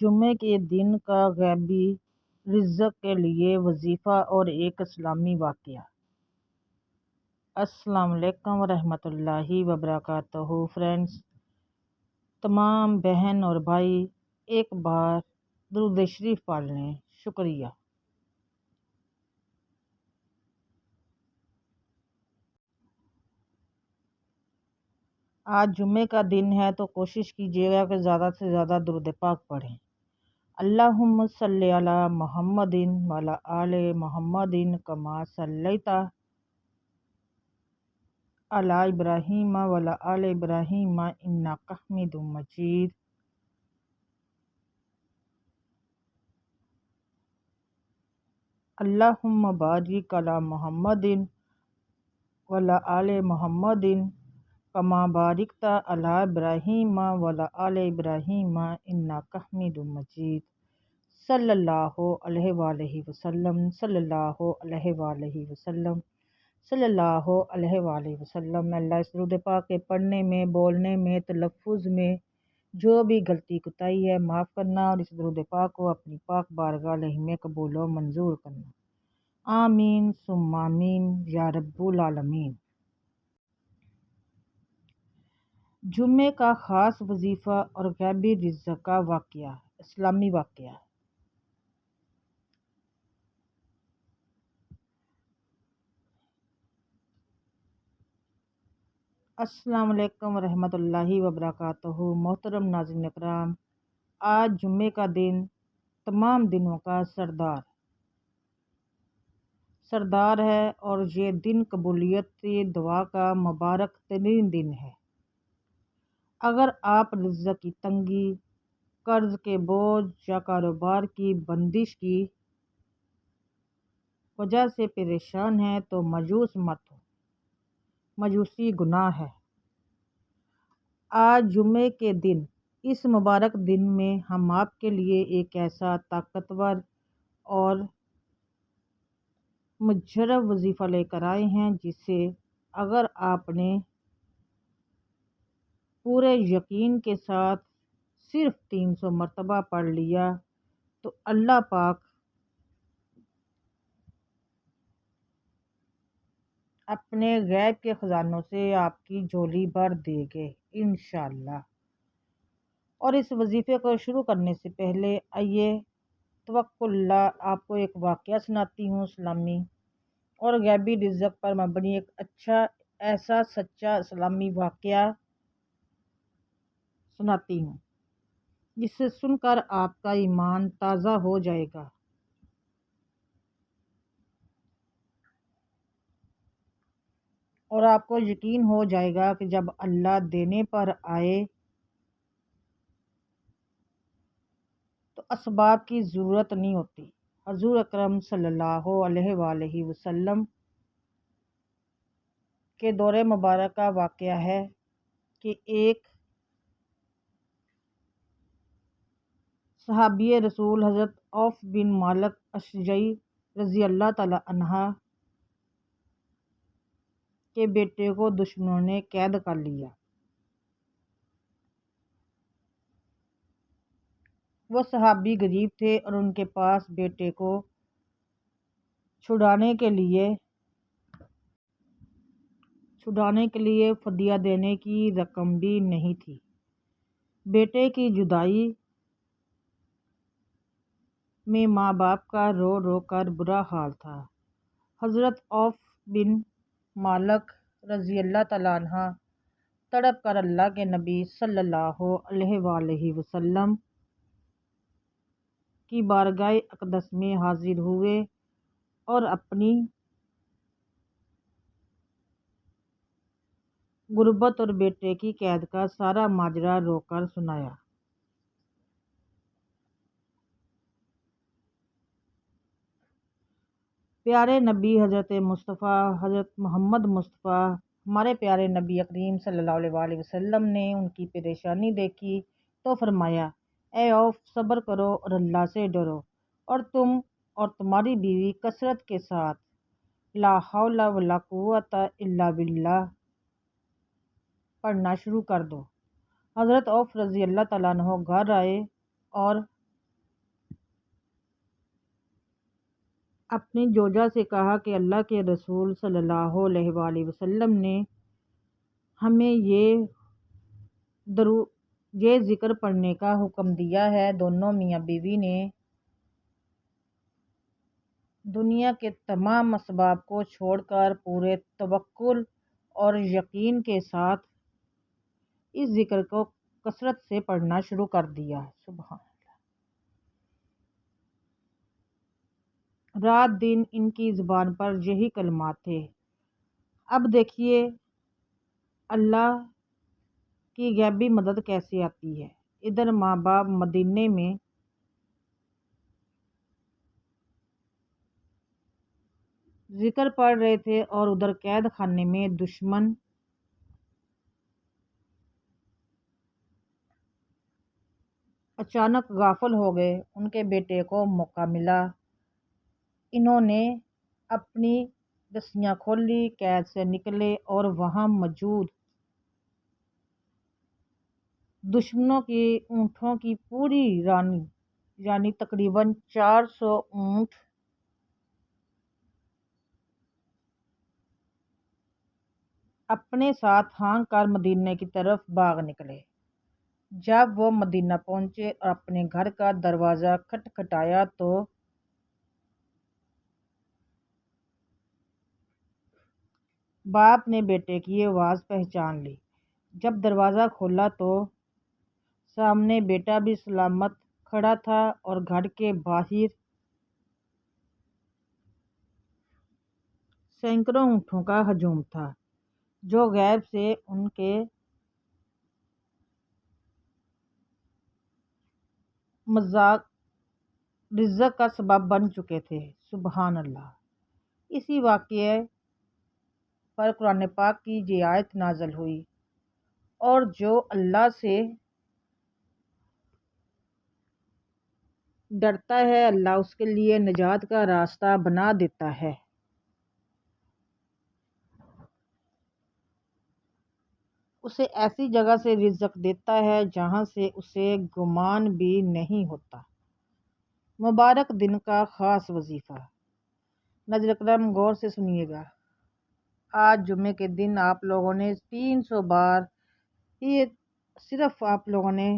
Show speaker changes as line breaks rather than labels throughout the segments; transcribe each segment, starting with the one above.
جمعے کے دن کا غیبی رزق کے لیے وظیفہ اور ایک اسلامی واقعہ۔ السلام علیکم ورحمۃ اللہ وبرکاتہ۔ فرینڈز، تمام بہن اور بھائی ایک بار درود شریف پڑھ لیں۔ شکریہ۔ آج جمعے کا دن ہے تو کوشش کیجیے گا کہ زیادہ سے زیادہ درود پاک پڑھیں۔ اللہم صلی علی محمد وعلی آل محمد کما صلیت علی ابراہیم وعلی آل ابراہیم انک حمید مجید۔ اللہم بارک علی محمد وعلی آل محمد کما بارکت علی ابراہیم وعلی آل ابراہیم انک حمید مجید۔ صلی اللہ علیہ وآلہ وسلم، صلی اللہ علیہ وآلہ وسلم، صلی اللہ علیہ وآلہ وسلم۔ اللہ اس درود پاک کے پڑھنے میں، بولنے میں، تلفظ میں جو بھی غلطی کوتاہی ہے معاف کرنا، اور اس درود پاک کو اپنی پاک بارگاہ میں قبول و منظور کرنا۔ آمین ثم آمین یا رب العالمین۔ جمعے کا خاص وظیفہ اور غیبی رزق کا واقعہ، اسلامی واقعہ۔ السلام علیکم ورحمۃ اللہ وبرکاتہ۔ محترم ناظرین اکرام، آج جمعے کا دن تمام دنوں کا سردار ہے اور یہ دن قبولیت دعا کا مبارک ترین دن ہے۔ اگر آپ رزق کی تنگی، قرض کے بوجھ یا کاروبار کی بندش کی وجہ سے پریشان ہیں تو مایوس مت ہو، مایوسی گناہ ہے۔ آج جمعے کے دن، اس مبارک دن میں ہم آپ کے لیے ایک ایسا طاقتور اور مجرب وظیفہ لے کر آئے ہیں جسے اگر آپ نے پورے یقین کے ساتھ صرف 300 مرتبہ پڑھ لیا تو اللہ پاک اپنے غیب کے خزانوں سے آپ کی جھولی بھر دے گے انشاءاللہ۔ اور اس وظیفے کو شروع کرنے سے پہلے آئیے توکل اللہ آپ کو ایک واقعہ سناتی ہوں اسلامی اور غیبی رزق پر مبنی ایک ایسا سچا اسلامی واقعہ سناتی ہوں جسے سن کر آپ کا ایمان تازہ ہو جائے گا۔ اور آپ کو یقین ہو جائے گا کہ جب اللہ دینے پر آئے تو اسباب کی ضرورت نہیں ہوتی۔ حضور اکرم صلی اللہ علیہ وآلہ وسلم کے دور مبارک کا واقعہ ہے کہ ایک صحابی رسول حضرت عوف بن مالک اشجعی رضی اللہ تعالی عنہ کے بیٹے کو دشمنوں نے قید کر لیا۔ وہ صحابی غریب تھے اور ان کے پاس بیٹے کو چھڑانے کے لیے فدیہ دینے کی رقم بھی نہیں تھی۔ بیٹے کی جدائی میں ماں باپ کا رو رو کر برا حال تھا۔ حضرت عوف بن مالک رضی اللہ تعالیٰ عنہ تڑپ کر اللہ کے نبی صلی اللہ علیہ وآلہ وسلم کی بارگاہ اقدس میں حاضر ہوئے اور اپنی غربت اور بیٹے کی قید کا سارا ماجرا رو کر سنایا۔ پیارے نبی حضرت محمد مصطفیٰ ہمارے پیارے نبی کریم صلی اللہ علیہ وآلہ وسلم نے ان کی پریشانی دیکھی تو فرمایا، اے عوف، صبر کرو اور اللہ سے ڈرو، اور تم اور تمہاری بیوی کثرت کے ساتھ لا حول ولا قوت الا باللہ پڑھنا شروع کر دو۔ حضرت عوف رضی اللہ تعالیٰ عنہ گھر آئے اور اپنی زوجہ سے کہا کہ اللہ کے رسول صلی اللہ علیہ وآلہ وسلم نے ہمیں یہ ذکر پڑھنے کا حکم دیا ہے۔ دونوں میاں بیوی نے دنیا کے تمام اسباب کو چھوڑ کر پورے توکل اور یقین کے ساتھ اس ذکر کو کثرت سے پڑھنا شروع کر دیا۔ سبحان اللہ۔ رات دن ان کی زبان پر یہی کلمات تھے۔ اب دیکھیے اللہ کی غیبی مدد کیسے آتی ہے۔ ادھر ماں باپ مدینے میں ذکر پڑھ رہے تھے اور ادھر قید خانے میں دشمن اچانک غافل ہو گئے۔ ان کے بیٹے کو موقع ملا، انہوں نے اپنی رسیاں کھولی، قید سے نکلے اور وہاں موجود دشمنوں کی اونٹوں کی پوری رانی یعنی تقریباً 400 اونٹ اپنے ساتھ ہانک کر مدینے کی طرف بھاگ نکلے۔ جب وہ مدینہ پہنچے اور اپنے گھر کا دروازہ کھٹکھٹایا تو باپ نے بیٹے کی آواز پہچان لی۔ جب دروازہ کھولا تو سامنے بیٹا بھی سلامت کھڑا تھا اور گھر کے باہر سینکڑوں اونٹوں کا ہجوم تھا جو غیب سے ان کے رزق کا سبب بن چکے تھے۔ سبحان اللہ۔ اسی واقعے پر قرآن پاک کی یہ آیت نازل ہوئی، اور جو اللہ سے ڈرتا ہے اللہ اس کے لیے نجات کا راستہ بنا دیتا ہے۔ اسے ایسی جگہ سے رزق دیتا ہے جہاں سے اسے گمان بھی نہیں ہوتا۔ مبارک دن کا خاص وظیفہ۔ ناظرین اکرام غور سے سنیے گا۔ آج جمعے کے دن آپ لوگوں نے 300 بار یہ صرف آپ لوگوں نے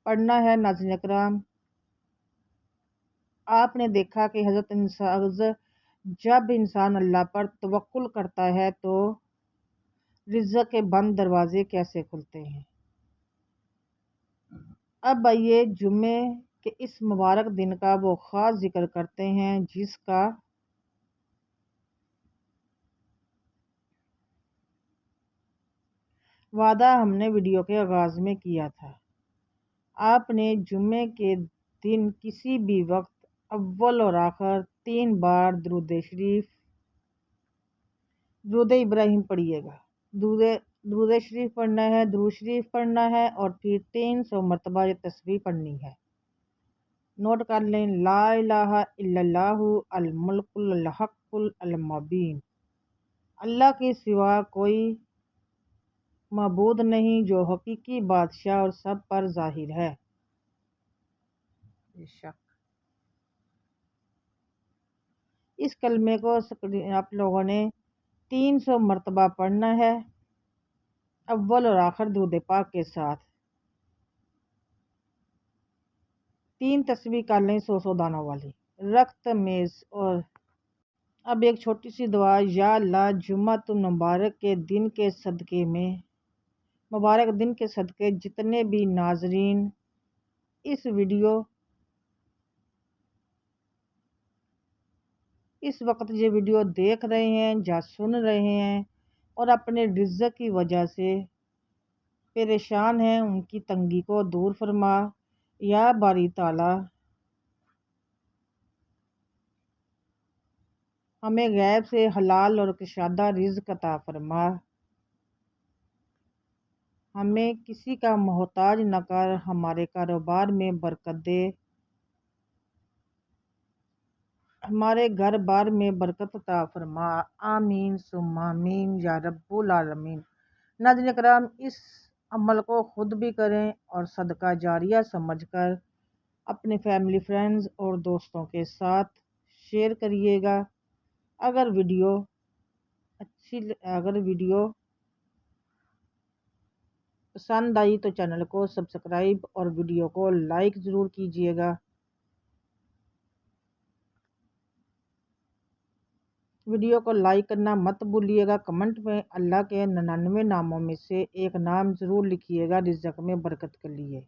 پڑھنا ہے۔ ناظرین اکرام، آپ نے دیکھا کہ جب انسان اللہ پر توکل کرتا ہے تو رزق کے بند دروازے کیسے کھلتے ہیں۔ اب آئیے جمعے کے اس مبارک دن کا وہ خاص ذکر کرتے ہیں جس کا وعدہ ہم نے ویڈیو کے آغاز میں کیا تھا۔ آپ نے جمعے کے دن کسی بھی وقت اول اور آخر 3 بار درود ابراہیم پڑھیے گا۔ درود شریف پڑھنا ہے، درود شریف پڑھنا ہے اور پھر 300 مرتبہ یہ تسبیح پڑھنی ہے۔ نوٹ کر لیں، لا الہ الا اللہ الملک الحق المبین۔ اللہ کے سوا کوئی معبود نہیں جو حقیقی بادشاہ اور سب پر ظاہر ہے۔ بے شک اس کلمے کو آپ لوگوں نے 300 مرتبہ پڑھنا ہے، اول اور آخر درود پاک کے ساتھ۔ 3 تسبیح کر لیں 100 دانوں والی رخت میز۔ اور اب ایک چھوٹی سی دعا، یا اللہ جمعۃ المبارک کے دن کے صدقے جتنے بھی ناظرین اس وقت یہ ویڈیو دیکھ رہے ہیں یا سن رہے ہیں اور اپنے رزق کی وجہ سے پریشان ہیں، ان کی تنگی کو دور فرما۔ یا باری تعالیٰ ہمیں غیب سے حلال اور کشادہ رزق عطا فرما، ہمیں کسی کا محتاج نہ کر، ہمارے کاروبار میں برکت دے، ہمارے گھر بار میں برکت عطا فرما۔ آمین ثم آمین یا رب العالمین۔ ناظرین اکرام، اس عمل کو خود بھی کریں اور صدقہ جاریہ سمجھ کر اپنے فیملی فرینڈز اور دوستوں کے ساتھ شیئر کریے گا۔ اگر ویڈیو پسند آئی تو چینل کو سبسکرائب اور ویڈیو کو لائک ضرور کیجیے گا۔ ویڈیو کو لائک کرنا مت بھولیے گا۔ کمنٹ میں اللہ کے 99 ناموں میں سے ایک نام ضرور لکھیے گا رزق میں برکت کے لیے۔